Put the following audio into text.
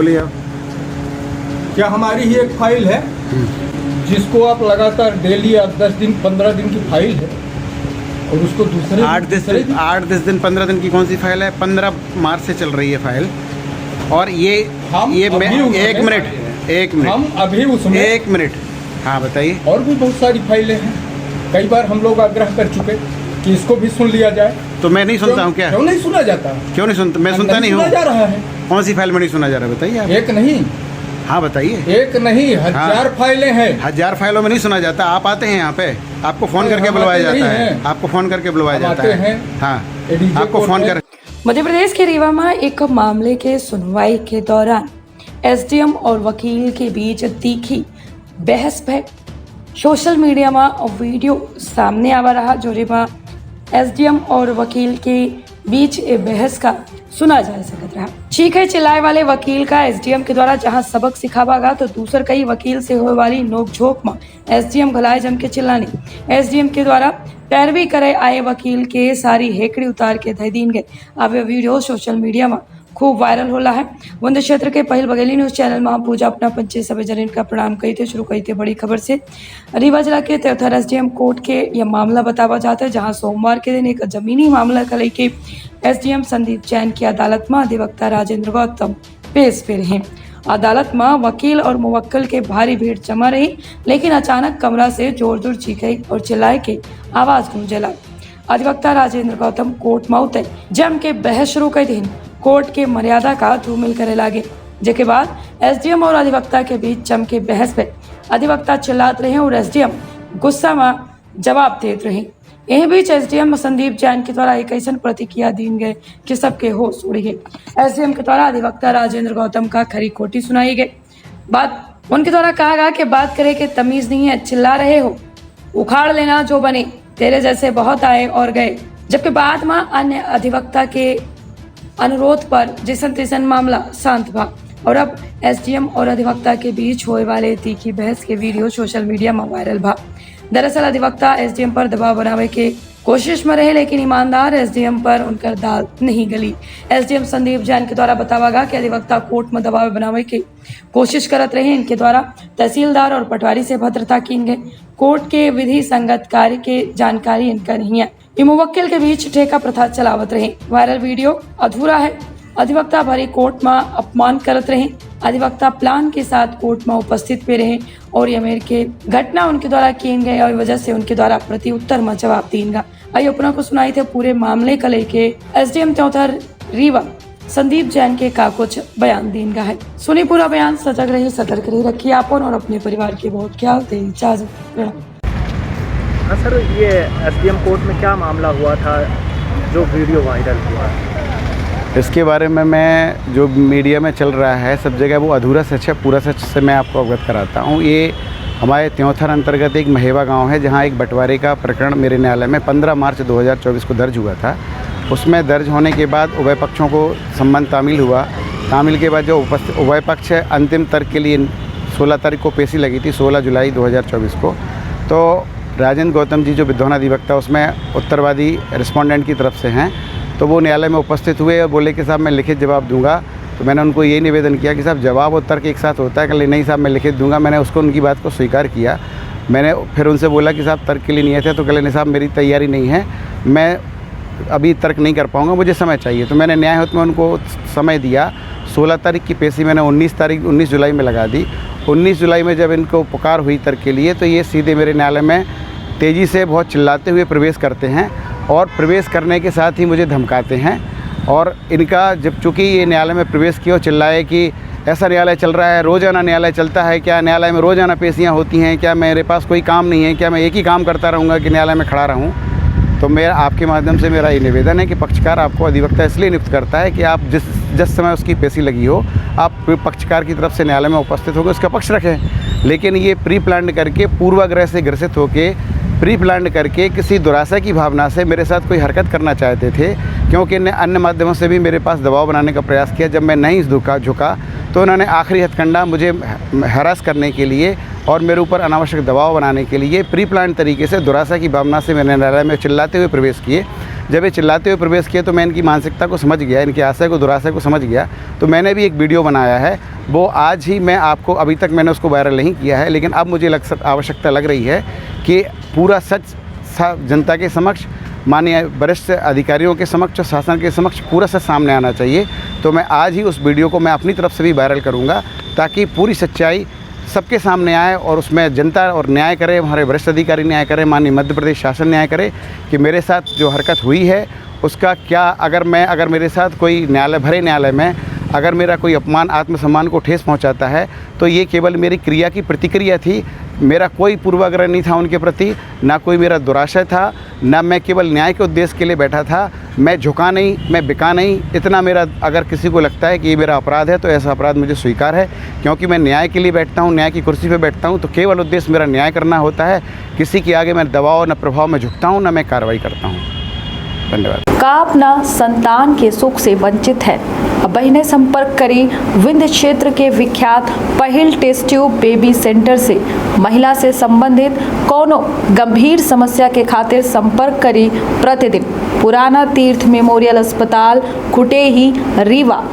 बोलिए आप। क्या हमारी ही एक फाइल है जिसको आप लगातार डेली 10 दिन 15 दिन की फाइल है और उसको दूसरे 8-10 दिन 15 दिन की कौन सी फाइल है? 15 मार्च से चल रही है फाइल। और ये एक मिनट हम अभी उसमें 1 मिनट। हाँ बताइए। और भी बहुत सारी फाइलें हैं। कई बार हम लोग आग्रह कर चुके कि इसको भी सुन लिया जाए। तो मैं नहीं सुनता हूँ क्या? क्यों नहीं सुना जाता? क्यों नहीं सुनता? मैं सुनता नहीं हूँ। सुना जा रहा है। कौन सी फाइल में नहीं सुना जा रहा है बताइए आप। एक नहीं। हाँ बताइए। एक नहीं, 1000 फाइलें हैं। 1000 फाइलों में नहीं सुना जाता। आप आते हैं यहाँ पे, आपको फोन करके बुलवाया जाता है। आपको फोन करके बुलवाया जाता है। हाँ, आपको फोन कर। मध्य प्रदेश के रीवा में एक मामले के सुनवाई के दौरान एसडीएम और वकील के बीच तीखी बहस भय सोशल मीडिया में वीडियो सामने आवा रहा, जो रीवा एसडीएम और वकील के बीच बहस का सुना जा सकता रहा। चीखे चिल्लाए वाले वकील का एसडीएम के द्वारा जहां सबक सिखावागा, तो दूसर कई वकील से होने वाली नोकझोंक में एसडीएम घलाए जम के चिल्लानी। एसडीएम के द्वारा पैरवी करे आए वकील के सारी हेकड़ी उतार के दे दीन गए। अब यह वीडियो सोशल मीडिया में खूब वायरल होला है। वंद क्षेत्र के पहल बघेली न्यूज चैनल में पूजा अपना पंचे सभी जन का प्रणाम कही थे। शुरू कही थे बड़ी खबर से। रीवा जिला के त्योथर एसडीएम कोर्ट के यह मामला बतावा जाता है, जहां सोमवार के दिन एक जमीनी मामला को लेकर एसडीएम संदीप जैन की अदालत में अधिवक्ता राजेंद्र गौतम पेश हुए हैं। अदालत में वकील और मुवक्किल के भारी भीड़ जमा रही, लेकिन अचानक कमरा से जोर जोर चीखे और चिल्लाए के आवाज गूंजला। अधिवक्ता राजेंद्र गौतम कोर्ट में उतर जम के बहस शुरू कर दी। कोर्ट के मर्यादा का धूमिल करे लागे, जिसके बाद एसडीएम और अधिवक्ता के बीच जम के बहस पे अधिवक्ता चिल्लाते रहे और एसडीएम गुस्सा में जवाब देते रहे। यही बीच एसडीएम संदीप जैन के द्वारा एक ऐसा प्रतिक्रिया दी गई कि सबके होश उड़ गए। एसडीएम के द्वारा अधिवक्ता राजेंद्र गौतम का खरी खोटी सुनाई गई। बात उनके द्वारा कहा गया कि बात करे के तमीज नहीं है, चिल्ला रहे हो, उखाड़ लेना जो बने, तेरे जैसे बहुत आए और गए। जबकि बाद में अन्य अधिवक्ता के अनुरोध पर जैसन तैसन मामला शांत भा और अब एसडीएम और अधिवक्ता के बीच होने वाले तीखी बहस के वीडियो सोशल मीडिया में वायरल भा। दरअसल अधिवक्ता एसडीएम पर दबाव बनाने के कोशिश में रहे, लेकिन ईमानदार एसडीएम पर उनकर दाल नहीं गली। एसडीएम संदीप जैन के द्वारा बतावा गया कि अधिवक्ता कोर्ट में दबाव बनाने की कोशिश करते रहे। इनके द्वारा तहसीलदार और पटवारी से भद्रता की गई। कोर्ट के विधि संगत कार्य के जानकारी इनका नहीं है। ये मुवक्किल के बीच ठेका प्रथा चलावत रहे। वायरल वीडियो अधूरा है। अधिवक्ता भरी कोर्ट में अपमान करत रहे। अधिवक्ता प्लान के साथ कोर्ट में उपस्थित पे रहे और यह मेरे के घटना उनके द्वारा किए गए और वजह से उनके द्वारा प्रति उत्तर में जवाब दीन। आइए अपना को सुनाई थे पूरे मामले का लेके एसडीएम त्योथर रीवा संदीप जैन के का कुछ बयान दीन है। सुनी पूरा बयान। सजग रही, सतर्क रही, रखिए आपन और अपने परिवार के बहुत ख्याल दे। इजाजत। हाँ सर, ये एसडीएम कोर्ट में क्या मामला हुआ था जो वीडियो वायरल हुआ? इसके बारे में मैं जो मीडिया में चल रहा है सब जगह वो अधूरा सच है, पूरा सच से मैं आपको अवगत कराता हूँ। ये हमारे त्योथर अंतर्गत एक महेवा गांव है, जहां एक बंटवारे का प्रकरण मेरे न्यायालय में 15 मार्च 2024 को दर्ज हुआ था। उसमें दर्ज होने के बाद उभय पक्षों को संबंध तामील हुआ। तामील के बाद जो उभय पक्ष अंतिम तर्क के लिए 16 तारीख को पेशी लगी थी, 16 जुलाई 2024 को। तो राजेंद्र गौतम जी जो विद्वान अधिवक्ता उसमें उत्तरवादी रिस्पोंडेंट की तरफ से हैं, तो वो न्यायालय में उपस्थित हुए और बोले कि साहब मैं लिखित जवाब दूंगा। तो मैंने उनको यही निवेदन किया कि साहब जवाब और तर्क एक साथ होता है कि नहीं साहब मैं लिखित दूंगा। मैंने उसको उनकी बात को स्वीकार किया। मैंने फिर उनसे बोला कि साहब तर्क के लिए नहीं थे, तो कहले नहीं साहब मेरी तैयारी नहीं है, मैं अभी तर्क नहीं कर पाऊँगा, मुझे समय चाहिए। तो मैंने न्याय हित में उनको समय दिया। 16 तारीख की पेशी मैंने 19 जुलाई में लगा दी। 19 जुलाई में जब इनको पुकार हुई तर्क के लिए, तो ये सीधे मेरे न्यायालय में तेज़ी से बहुत चिल्लाते हुए प्रवेश करते हैं और प्रवेश करने के साथ ही मुझे धमकाते हैं। और इनका जब चूँकि ये न्यायालय में प्रवेश किया और चिल्लाए कि ऐसा न्यायालय चल रहा है, रोज़ाना न्यायालय चलता है क्या, न्यायालय में रोज़ाना पेशियाँ होती हैं क्या, मेरे पास कोई काम नहीं है क्या, मैं एक ही काम करता रहूँगा कि न्यायालय में खड़ा रहूँ। तो मेरा आपके माध्यम से मेरा ये निवेदन है कि पक्षकार आपको अधिवक्ता इसलिए नियुक्त करता है कि आप जिस समय उसकी पेशी लगी हो आप पक्षकार की तरफ से न्यायालय में उपस्थित होकर उसका पक्ष रखें। लेकिन ये प्री प्लान करके, पूर्वाग्रह से ग्रसित होकर, प्री प्लान करके किसी दुराशा की भावना से मेरे साथ कोई हरकत करना चाहते थे, क्योंकि इन्हें अन्य माध्यमों से भी मेरे पास दबाव बनाने का प्रयास किया। जब मैं नहीं झुका तो उन्होंने आखिरी हथकंडा मुझे हरास करने के लिए और मेरे ऊपर अनावश्यक दबाव बनाने के लिए प्री प्लान तरीके से दुराशा की भावना से मैंने न्यायालय में चिल्लाते हुए प्रवेश किए। जब ये चिल्लाते हुए प्रवेश किए तो मैं इनकी मानसिकता को समझ गया, इनके आशय को दुराशय को समझ गया। तो मैंने भी एक वीडियो बनाया है, वो आज ही मैं आपको, अभी तक मैंने उसको वायरल नहीं किया है, लेकिन अब मुझे आवश्यकता लग रही है कि पूरा सच जनता के समक्ष, माननीय वरिष्ठ अधिकारियों के समक्ष और शासन के समक्ष पूरा सच सामने आना चाहिए। तो मैं आज ही उस वीडियो को मैं अपनी तरफ से भी वायरल करूंगा, ताकि पूरी सच्चाई सबके सामने आए और उसमें जनता और न्याय करे, हमारे वरिष्ठ अधिकारी न्याय करें, माननीय मध्य प्रदेश शासन न्याय करे कि मेरे साथ जो हरकत हुई है उसका क्या, अगर मेरे साथ कोई भरे न्यायालय में अगर मेरा कोई अपमान आत्मसम्मान को ठेस पहुंचाता है तो ये केवल मेरी क्रिया की प्रतिक्रिया थी, मेरा कोई पूर्वाग्रह नहीं था उनके प्रति, ना कोई मेरा दुराशय था, ना मैं केवल न्याय के उद्देश्य के लिए बैठा था। मैं झुका नहीं, मैं बिका नहीं, इतना मेरा, अगर किसी को लगता है कि ये मेरा अपराध है तो ऐसा अपराध मुझे स्वीकार है, क्योंकि मैं न्याय के लिए बैठता हूँ, न्याय की कुर्सी पर बैठता हूँ, तो केवल उद्देश्य मेरा न्याय करना होता है। किसी के आगे मैं दबाव न प्रभाव में झुकता हूँ, न मैं कार्रवाई करता हूँ। धन्यवाद। का अपना संतान के सुख से वंचित है, अब बहनें संपर्क करी विंध्य क्षेत्र के विख्यात पहिल टेस्ट ट्यूब बेबी सेंटर से। महिला से संबंधित कोनो गंभीर समस्या के खातिर संपर्क करी प्रतिदिन पुराना तीर्थ मेमोरियल अस्पताल कुटेही रीवा।